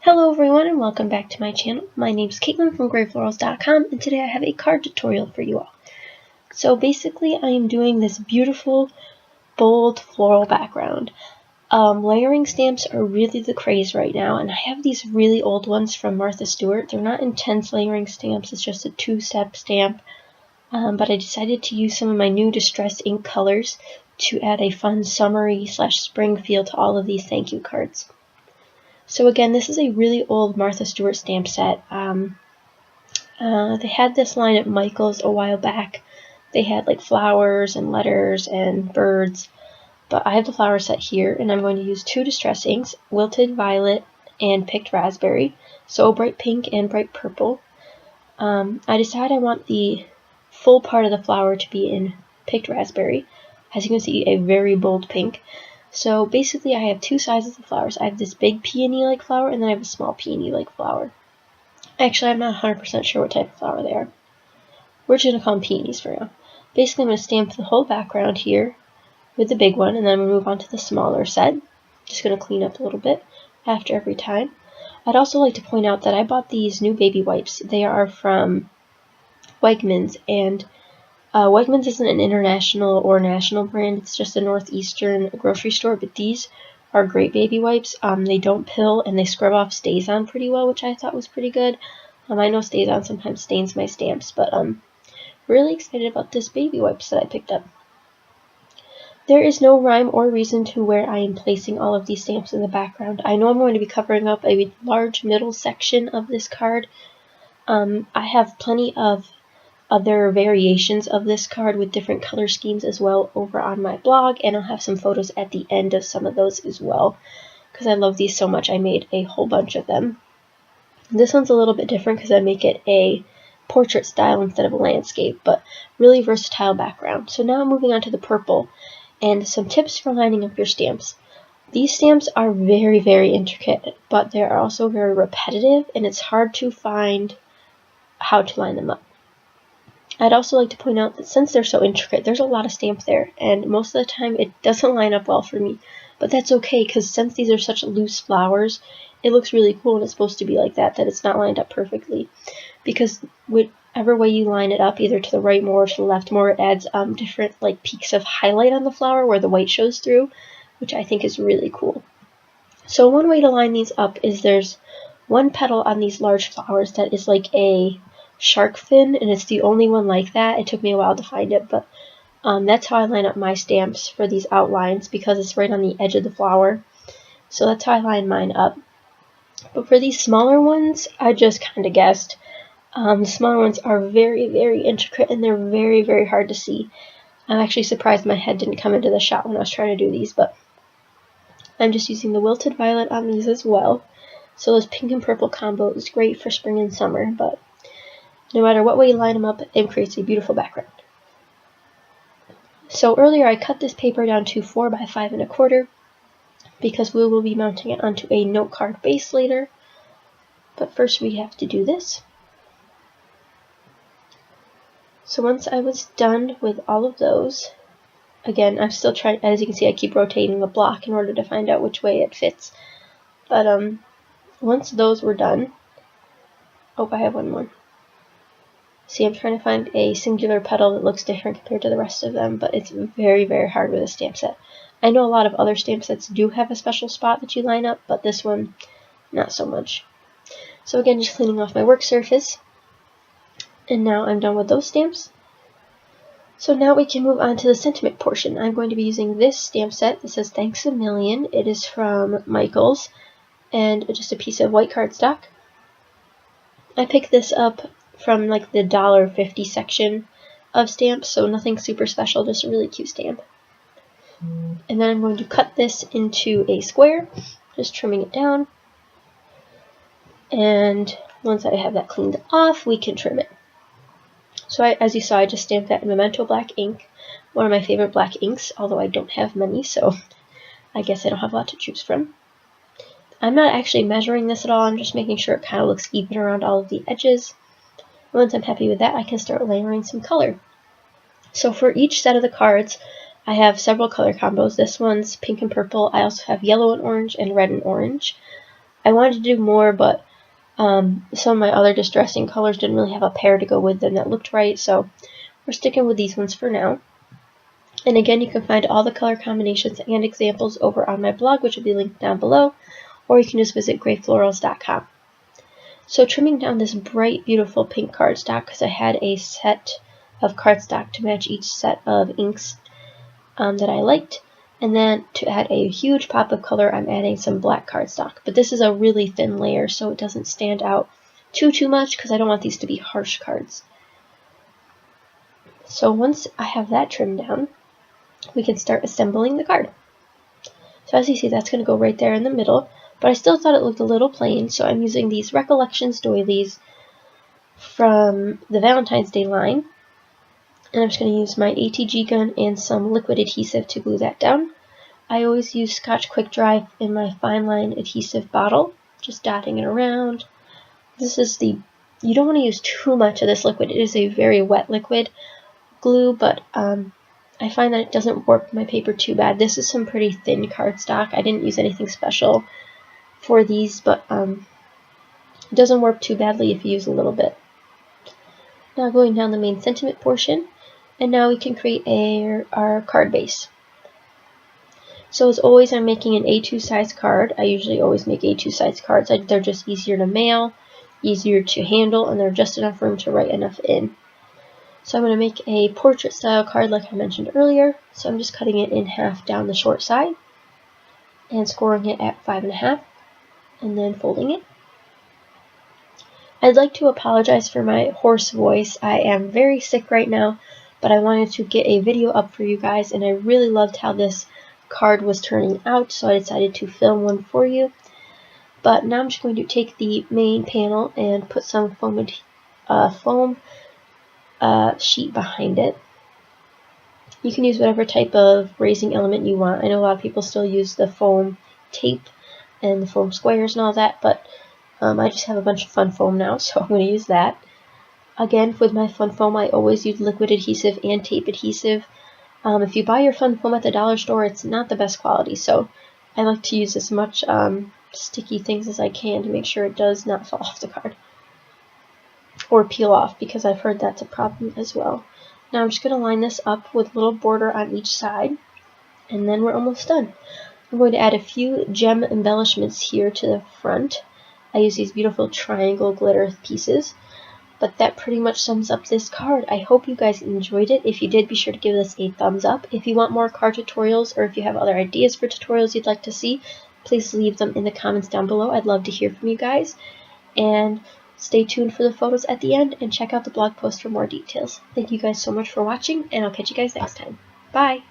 Hello everyone and welcome back to my channel. My name is Caitlin from Florals.com and today I have a card tutorial for you all. So basically I am doing this beautiful bold floral background. Layering stamps are really the craze right now, and I have these really old ones from Martha Stewart. They're not intense layering stamps, it's just a two-step stamp, but I decided to use some of my new Distress ink colors to add a fun summery / spring feel to all of these thank you cards. So again, this is a really old Martha Stewart stamp set. They had this line at Michael's a while back. They had like flowers and letters and birds, but I have the flower set here, and I'm going to use two Distress inks, Wilted Violet and Picked Raspberry, so bright pink and bright purple. I decided I want the full part of the flower to be in Picked Raspberry. As you can see, a very bold pink. So basically I have two sizes of flowers. I have this big peony-like flower, and then I have a small peony-like flower. Actually, I'm not 100% sure what type of flower they are. We're just going to call them peonies for now. Basically, I'm going to stamp the whole background here with the big one, and then I'm going to move on to the smaller set. Just going to clean up a little bit after every time. I'd also like to point out that I bought these new baby wipes. They are from Wegmans, and Wegmans isn't an international or national brand, it's just a northeastern grocery store, but these are great baby wipes. They don't pill and they scrub off Stays-On pretty well, which I thought was pretty good. I know Stays-On sometimes stains my stamps, but really excited about this baby wipes that I picked up. There is no rhyme or reason to where I am placing all of these stamps in the background. I know I'm going to be covering up a large middle section of this card. I have plenty of other variations of this card with different color schemes as well over on my blog, and I'll have some photos at the end of some of those as well, because I love these so much. I made a whole bunch of them. This one's a little bit different because I make it a portrait style instead of a landscape, but really versatile background. So now I'm moving on to the purple and some tips for lining up your stamps. These stamps are very, very intricate, but they're also very repetitive, and it's hard to find how to line them up. I'd also like to point out that since they're so intricate, there's a lot of stamp there, and most of the time it doesn't line up well for me. But that's okay, because since these are such loose flowers, it looks really cool, and it's supposed to be like that it's not lined up perfectly. Because whichever way you line it up, either to the right more or to the left more, it adds different like peaks of highlight on the flower where the white shows through, which I think is really cool. So one way to line these up is there's one petal on these large flowers that is like a shark fin, and it's the only one like that. It took me a while to find it, but that's how I line up my stamps for these outlines, because it's right on the edge of the flower. So that's how I line mine up. But for these smaller ones, I just kind of guessed. The smaller ones are very, very intricate, and they're very, very hard to see. I'm actually surprised my head didn't come into the shot when I was trying to do these, but I'm just using the Wilted Violet on these as well. So this pink and purple combo is great for spring and summer, but no matter what way you line them up, it creates a beautiful background. So earlier I cut this paper down to 4 by 5 1/4 because we will be mounting it onto a note card base later. But first we have to do this. So once I was done with all of those, again, I'm still trying, as you can see, I keep rotating the block in order to find out which way it fits. But once those were done, oh, I have one more. See, I'm trying to find a singular petal that looks different compared to the rest of them, but it's very, very hard with a stamp set. I know a lot of other stamp sets do have a special spot that you line up, but this one, not so much. So again, just cleaning off my work surface. And now I'm done with those stamps. So now we can move on to the sentiment portion. I'm going to be using this stamp set that says Thanks a Million. It is from Michael's, and just a piece of white cardstock. I picked this up from like the $1.50 section of stamps, so nothing super special, just a really cute stamp. And then I'm going to cut this into a square, just trimming it down. And once I have that cleaned off, we can trim it. So as you saw, I just stamped that in Memento black ink, one of my favorite black inks, although I don't have many, so I guess I don't have a lot to choose from. I'm not actually measuring this at all, I'm just making sure it kind of looks even around all of the edges. Once I'm happy with that, I can start layering some color. So for each set of the cards, I have several color combos. This one's pink and purple. I also have yellow and orange and red and orange. I wanted to do more, but some of my other distressing colors didn't really have a pair to go with them that looked right, so we're sticking with these ones for now. And again, you can find all the color combinations and examples over on my blog, which will be linked down below, or you can just visit grayflorals.com. So trimming down this bright, beautiful pink cardstock, because I had a set of cardstock to match each set of inks that I liked. And then to add a huge pop of color, I'm adding some black cardstock. But this is a really thin layer, so it doesn't stand out too much, because I don't want these to be harsh cards. So once I have that trimmed down, we can start assembling the card. So as you see, that's going to go right there in the middle, but I still thought it looked a little plain, so I'm using these Recollections doilies from the Valentine's Day line. And I'm just going to use my ATG gun and some liquid adhesive to glue that down. I always use Scotch Quick Dry in my fine line adhesive bottle, just dotting it around. This is you don't want to use too much of this liquid. It is a very wet liquid glue, but I find that it doesn't warp my paper too bad. This is some pretty thin cardstock. I didn't use anything special for these, but it doesn't warp too badly if you use a little bit. Now going down the main sentiment portion, and now we can create our card base. So as always, I'm making an A2 size card. I usually always make A2 size cards. They're just easier to mail, easier to handle, and they're just enough room to write enough in. So I'm going to make a portrait style card like I mentioned earlier. So I'm just cutting it in half down the short side and scoring it at 5.5 and then folding it. I'd like to apologize for my hoarse voice. I am very sick right now, but I wanted to get a video up for you guys, and I really loved how this card was turning out, so I decided to film one for you. But now I'm just going to take the main panel and put some foam sheet behind it. You can use whatever type of raising element you want. I know a lot of people still use the foam tape and the foam squares and all that, but I just have a bunch of fun foam now, so I'm going to use that. Again, with my fun foam, I always use liquid adhesive and tape adhesive. If you buy your fun foam at the dollar store, it's not the best quality, so I like to use as much sticky things as I can to make sure it does not fall off the card or peel off, because I've heard that's a problem as well. Now I'm just going to line this up with a little border on each side, and then we're almost done. I'm going to add a few gem embellishments here to the front. I use these beautiful triangle glitter pieces, but that pretty much sums up this card. I hope you guys enjoyed it. If you did, be sure to give this a thumbs up. If you want more card tutorials, or if you have other ideas for tutorials you'd like to see, please leave them in the comments down below. I'd love to hear from you guys. And stay tuned for the photos at the end, and check out the blog post for more details. Thank you guys so much for watching, and I'll catch you guys next time. Bye!